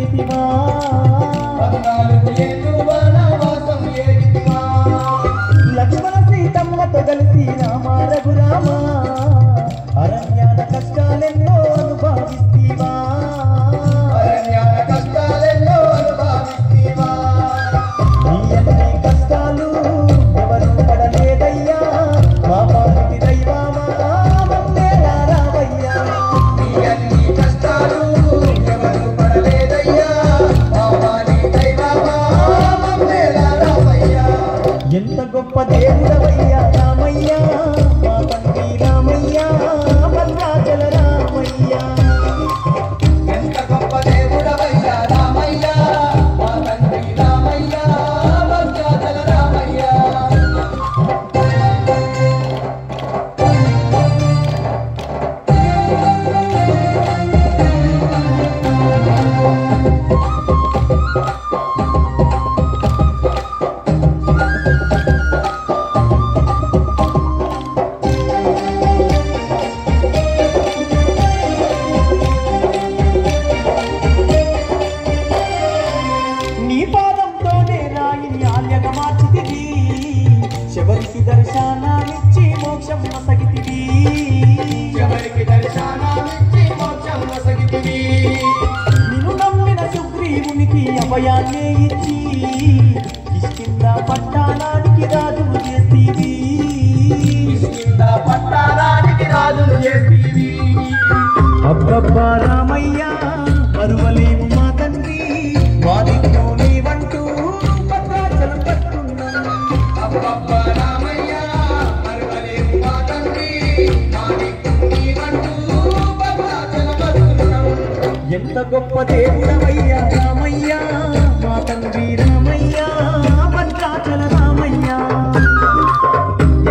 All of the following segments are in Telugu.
తిరిగితివా 14 ఏళ్ళు వనవాసం ఏగితివా లక్ష్మణ సీతమ్మతో కలిసి రామ రఘురామ అరణ్యాల కష్టాలెన్నో అనుభవిస్తీవా అరణ్యాల కష్టాలెన్నో అనుభవిస్తీవా నీ అన్ని కష్టాలు ఎవరు పడలేదయ్యా మా పాలిటి దైవమా వందేలా రావయ్యా నీ అన్ని కష్టాలు ఎవరు పడలేదయ్యా మా పాలిటి దైవమా వందేలా రావయ్యా ఎంత గొప్ప దేవుడవయ్యా రామయ్య మా తండ్రి రామయ్య భద్రాచల రామయ్య ఎంత గొప్ప దేవుడవయ్యా రామయ్య మా తండ్రి రామయ్య భద్రాచల రామయ్య శబరికి దర్శనాన్నిచ్చి మోక్షం వసగితివి శబరికి దర్శనాన్నిచ్చి మోక్షం వసగితివి నిన్ను నమ్మిన సుగ్రీవునికి అభయాన్నే ఇచ్చి కిష్కింద పట్టణానికి రాజులు చేస్తీవి కిష్కింద పట్టణానికి రాజులు చేస్తీవి అబ్బబ్బా రామయ్య మరువలేము మా తండ్రి వారితో నీవంటూ భద్రాచలం పట్టున్నాం అబ్బబ్బా రామయ్య మరువలేము మా తండ్రి వారితో నీవంటూ భద్రాచలం పట్టున్నాం ఎంత గొప్ప దేవుడవయ్యా రామయ్య మా తండ్రి రామయ్య భద్రాచల రామయ్య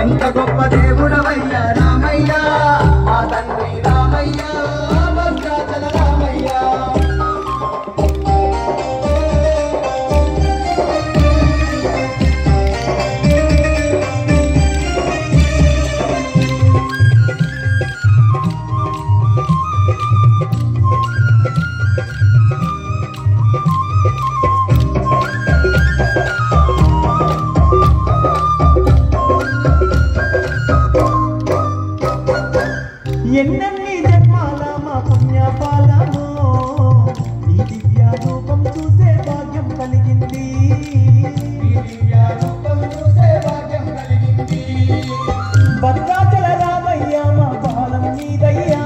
ఎంత గొప్ప దేవుడవయ్యా రామయ్య మా తండ్రి రామయ్య భద్రాచల రామయ్య ఎన్నెన్ని జన్మాల మా పుణ్యఫలమో ఈ దివ్య రూపం చూసే భాగ్యం కలిగింది ఈ దివ్య రూపం చూసే భాగ్యం కలిగింది భద్రాచల రామయ్య మా బాలం నీదయ్యా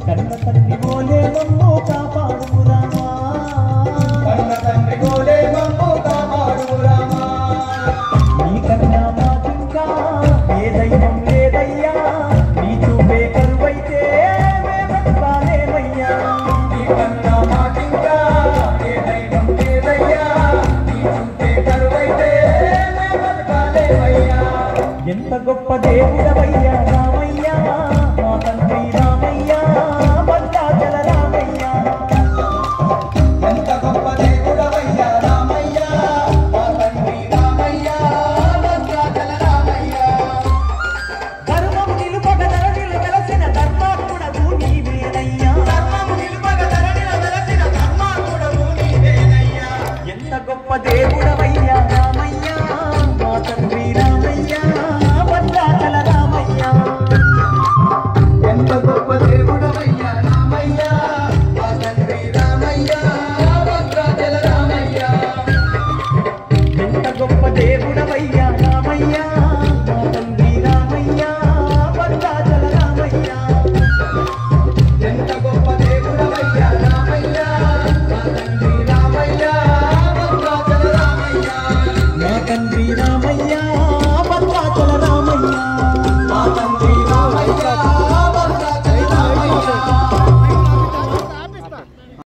కన్న తండ్రి గోలే మమ్ము కాపాడు రామా కన్న తండ్రి గోలే మమ్ము కాపాడు రామా నీ కన్నా మాకింకా ఏ దైవం లేదయ్యా నీ చూపే కరువైతే మేమయ్యా నీ కన్నా మాకింకా ఏ దైవం లేదయ్యా నీ చూపే కరువైతే మేమయ్యా ఎంత గొప్ప దేవుడవయ్యా